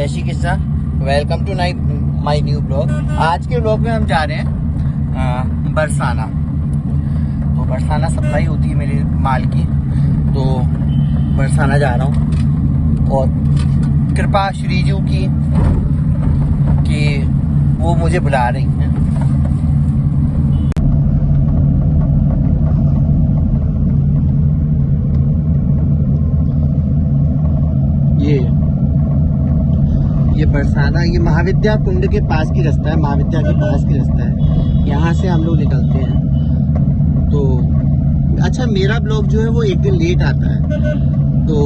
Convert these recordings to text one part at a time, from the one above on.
जय Shri Krishna. Welcome to my new blog. आज के ब्लॉग में हम जा रहे हैं बरसाना। तो बरसाना सप्लाई होती है मेरे माल की, तो बरसाना जा रहा हूँ। और कृपा श्री जी की कि वो मुझे बुला रही हैं। ये बरसाना, ये महाविद्या कुंड के पास की रास्ता है, महाविद्या के पास की रास्ता है। यहाँ से हम लोग निकलते हैं। तो अच्छा, मेरा ब्लॉग जो है वो एक दिन लेट आता है, तो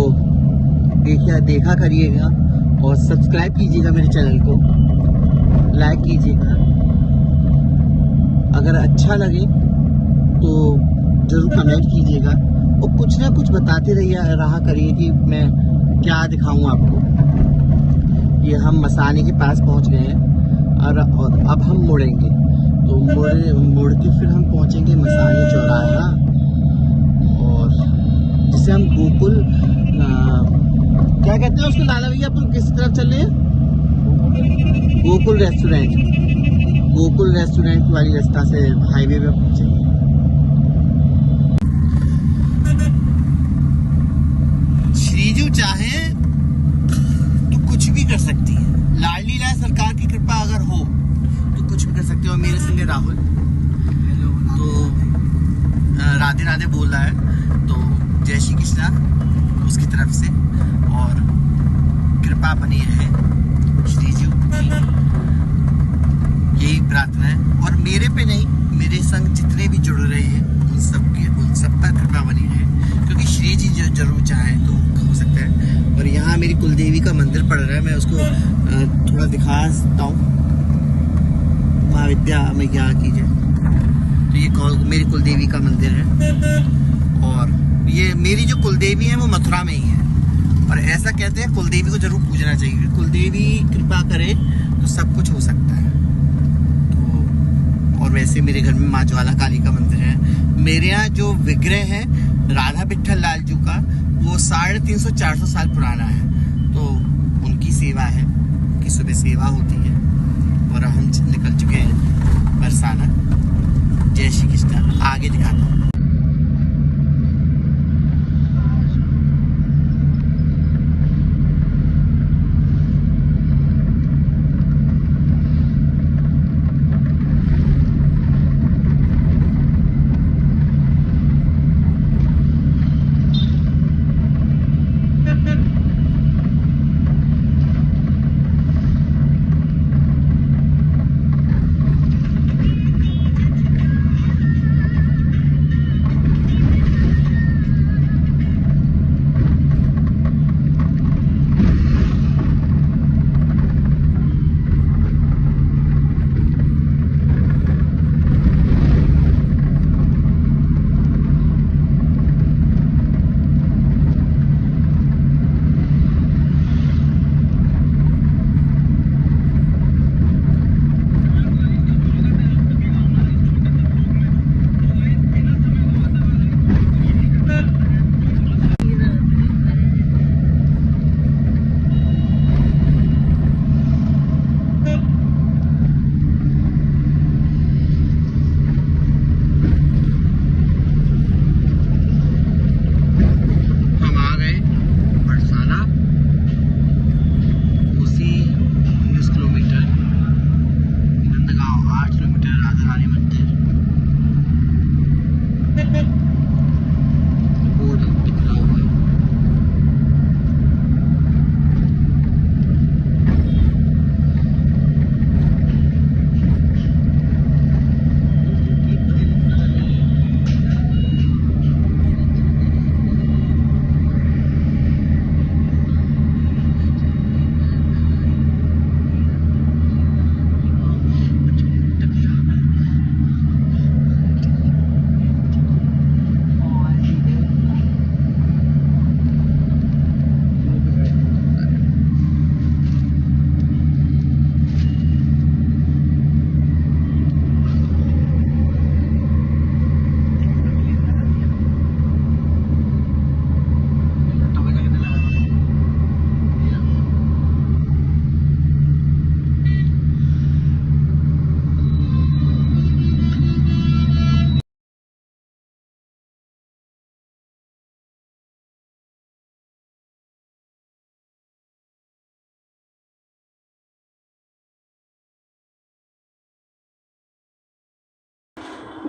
देखा करिएगा और सब्सक्राइब कीजिएगा मेरे चैनल को, लाइक कीजिएगा। अगर अच्छा लगे तो जरूर कमेंट कीजिएगा और कुछ ना कुछ बताते रहा करिए कि मैं क्या दिखाऊं आपको। ये हम मसाने के पास पहुंच गए हैं और अब हम मुड़ेंगे। तो मुड़ के फिर हम पहुंचेंगे मसाने चौराहा, और जिसे हम गोकुल क्या कहते हैं उसको लाला भैया, अपन किस तरफ चल रहे हैं? गोकुल रेस्टोरेंट वाली रास्ता से हाईवे पे पहुंचेंगे। श्रीजू चाहे तो कुछ भी कर सकती है। लाडली लाल सरकार की कृपा अगर हो तो कुछ भी कर सकते हो। मेरे संगे राहुल तो राधे राधे बोल रहा है, तो जय श्री कृष्णा उसकी तरफ से, और कृपा बनी रहे श्रीजू की, यही प्रार्थना है। और मेरे पे नहीं, मेरे संग जितने भी जुड़ रहे हैं उन सब पर कृपा बनी रहे, क्योंकि श्री जी जो जरूर चाहे तो हो सकता है। और यहाँ मेरी कुलदेवी का मंदिर पड़ रहा है, मैं उसको थोड़ा दिखा सकता हूँ। महाविद्या मैया की जय। तो ये मेरी कुलदेवी का मंदिर है, और ये मेरी जो कुलदेवी है वो मथुरा में ही है। और ऐसा कहते हैं कुलदेवी को जरूर पूजना चाहिए, कुलदेवी कृपा करे तो सब कुछ हो सकता है। तो और वैसे मेरे घर में माँ ज्वाला काली का मंदिर है। मेरे यहाँ जो विग्रह है राधा बिट्ठल लाल जी का, वो 350-400 साल पुराना है। तो उनकी सेवा है, उनकी सुबह सेवा होती है। और हम निकल चुके हैं बरसाना। जय श्री कृष्ण। आगे दिखाता हूँ।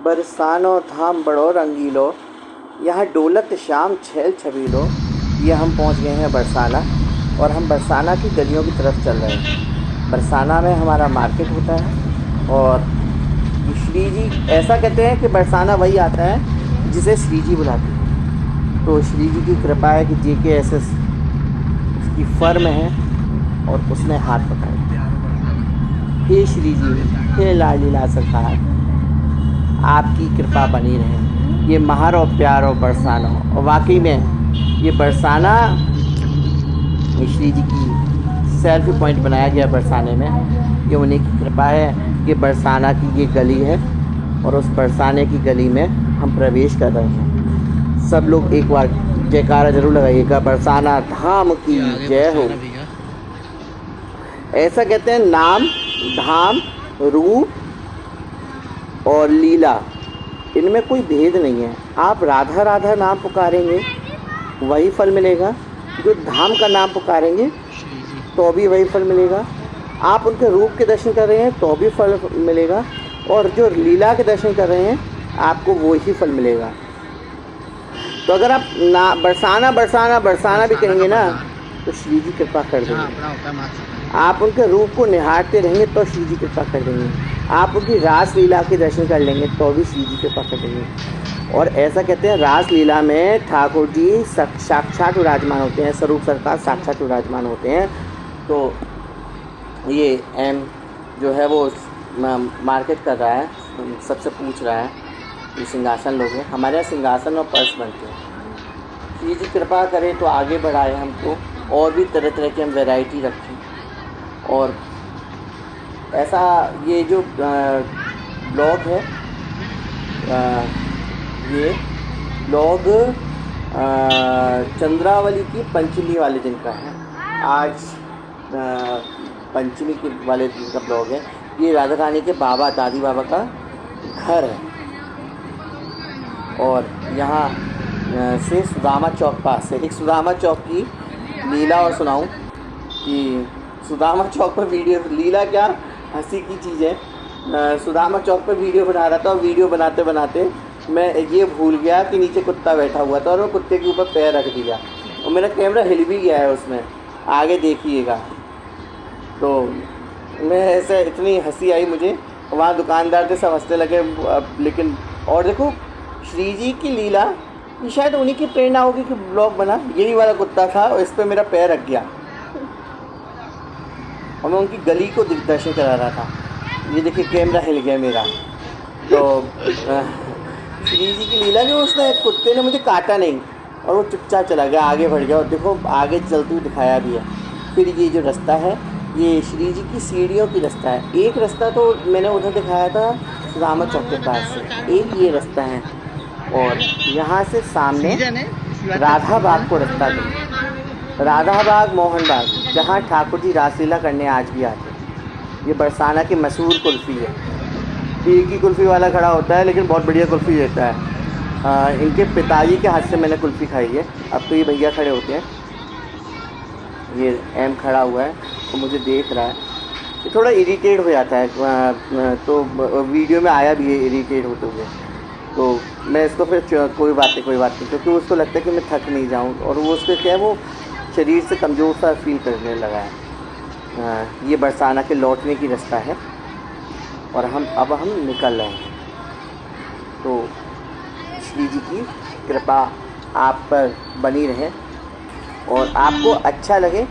बरसानो धाम बड़ो रंगीलो, यहाँ डोलत शाम छेल छबीलो। ये हम पहुँच गए हैं बरसाना और हम बरसाना की गलियों की तरफ चल रहे हैं। बरसाना में हमारा मार्केट होता है और श्री जी, ऐसा कहते हैं कि बरसाना वही आता है जिसे श्री जी बुलाते हैं। तो श्री जी की कृपा है कि JKSS उसकी फर्म है और उसने हाथ पकड़े। हे श्री जी, हे लालीला सरकार, आपकी कृपा बनी रहे। ये महार और प्यार और बरसाना, और वाकई में ये बरसाना श्री जी की सेल्फी पॉइंट बनाया गया बरसाने में। ये उन्हीं की कृपा है। ये बरसाना की ये गली है और उस बरसाने की गली में हम प्रवेश कर रहे हैं। सब लोग एक बार जयकारा जरूर लगाइएगा, बरसाना धाम की जय हो। ऐसा कहते हैं, नाम, धाम, रूप और लीला, इनमें कोई भेद नहीं है। आप राधा राधा नाम पुकारेंगे वही फल मिलेगा, जो धाम का नाम पुकारेंगे तो भी वही फल मिलेगा। आप उनके रूप के दर्शन कर रहे हैं तो भी फल मिलेगा, और जो लीला के दर्शन कर रहे हैं आपको वही फल मिलेगा। तो अगर आप ना बरसाना बरसाना बरसाना भी कहेंगे ना तो श्री जी कृपा कर देंगे। आप उनके रूप को निहारते रहेंगे तो श्री जी कृपा कर देंगे। आप उनकी रास लीला के दर्शन कर लेंगे तो भी श्री जी कृपा कर देंगे। और ऐसा कहते हैं, रास लीला में ठाकुर जी साक्षात विराजमान होते हैं, स्वरूप सरकार साक्षात विराजमान होते हैं। तो ये एम जो है वो मार्केट कर रहा है, सबसे पूछ रहा है ये सिंहासन लोगे। हमारे यहाँ सिंहासन और पर्स बनते हैं। श्री जी कृपा करें तो आगे बढ़ाए हमको, और भी तरह तरह की हम वैरायटी रखें। और ऐसा ये जो ब्लॉग है, ये ब्लॉग चंद्रावली की पंचमी वाले दिन का है। आज पंचमी के वाले दिन का ब्लॉग है। ये राधा रानी के बाबा दादी बाबा का घर है और यहाँ से सुदामा चौक पास है। एक सुदामा चौक की लीला और सुनाऊं कि सुदामा चौक पर वीडियो, लीला क्या हंसी की चीज़ है। सुदामा चौक पर वीडियो बना रहा था और वीडियो बनाते बनाते मैं ये भूल गया कि नीचे कुत्ता बैठा हुआ था और मैं कुत्ते के ऊपर पैर रख दिया और मेरा कैमरा हिल भी गया है उसमें, आगे देखिएगा। तो मैं ऐसे इतनी हंसी आई मुझे, वहाँ दुकानदार थे सब हंसने लगे। लेकिन और देखो श्री जी की लीला, ये शायद उन्हीं की प्रेरणा होगी कि ब्लॉग बना। यही वाला कुत्ता था और इस पर मेरा पैर रख गया और मैं उनकी गली को दर्शन करा रहा था। ये देखिए कैमरा हिल गया मेरा। तो श्री जी की लीला जो उसने कुत्ते ने मुझे काटा नहीं और वो चुपचाप चला गया, आगे बढ़ गया और देखो आगे चलते हुए दिखाया भी है। फिर ये जो रास्ता है ये श्री जी की सीढ़ियों की रास्ता है। एक रास्ता तो मैंने उधर दिखाया था सुदामा चौक के पास से, एक ये रास्ता है और यहाँ से सामने राधा बाग को रास्ता है। राधा बाग, मोहन बाग, जहाँ ठाकुर जी रासलीला करने आज भी आते हैं। ये बरसाना की मशहूर कुल्फ़ी है। एक ही कुल्फ़ी वाला खड़ा होता है लेकिन बहुत बढ़िया कुल्फ़ी देता है। इनके पिताजी के हाथ से मैंने कुल्फ़ी खाई है। अब तो ये भैया खड़े होते हैं, ये एम खड़ा हुआ है तो मुझे देख रहा है। ये थोड़ा इरिटेट हो जाता है तो वीडियो में आया भी है इरिटेट होते हुए। तो मैं इसको फिर कोई बात नहीं, क्योंकि उसको लगता है कि मैं थक नहीं जाऊँ और वो उसके क्या है, वो शरीर से कमज़ोर सा फील करने लगा है। ये बरसाना के लौटने की रास्ता है और अब हम निकल रहे हैं। तो श्री जी की कृपा आप पर बनी रहे और आपको अच्छा लगे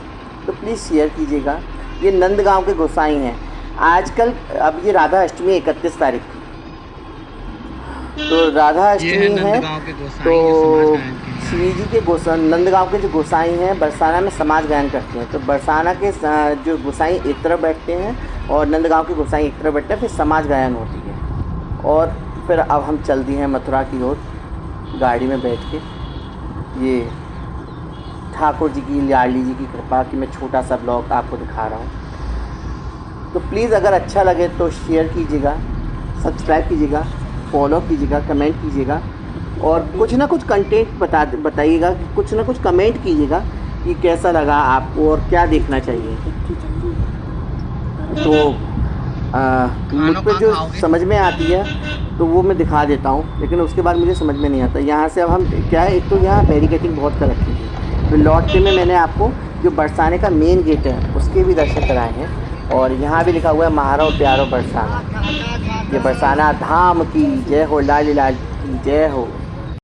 तो प्लीज़ शेयर कीजिएगा। ये नंदगांव के गोसाई हैं। आजकल अब ये राधा अष्टमी 31 तारीख की, तो राधा अष्टमी है तो श्री जी के नंदगांव के जो गोसाई हैं बरसाना में समाज गायन करते हैं। तो बरसाना के जो गोसाई एक तरफ बैठते हैं और नंदगांव के गोसाई एक तरफ बैठते हैं, फिर समाज गायन होती है। और फिर अब हम चल दिए हैं मथुरा की ओर गाड़ी में बैठ के। ये ठाकुर जी की, लाली जी की कृपा कि मैं छोटा सा ब्लॉग आपको दिखा रहा हूँ। तो प्लीज़ अगर अच्छा लगे तो शेयर कीजिएगा, सब्सक्राइब कीजिएगा, फॉलो कीजिएगा, कमेंट कीजिएगा और कुछ ना कुछ कंटेंट बताइएगा, कुछ ना कुछ कमेंट कीजिएगा कि कैसा लगा आपको और क्या देखना चाहिए। तो मुझ पे जो समझ में आती है तो वो मैं दिखा देता हूँ, लेकिन उसके बाद मुझे समझ में नहीं आता। यहाँ से अब हम क्या है, एक तो यहाँ बैरिकेटिंग बहुत कर रखी है, तो लौटते में मैंने आपको जो बरसाने का मेन गेट है उसके भी दर्शन कराए हैं। और यहाँ भी लिखा हुआ है महारो प्यारो बरसाना, ये बरसाना धाम की जय हो, लाल लाल की जय हो।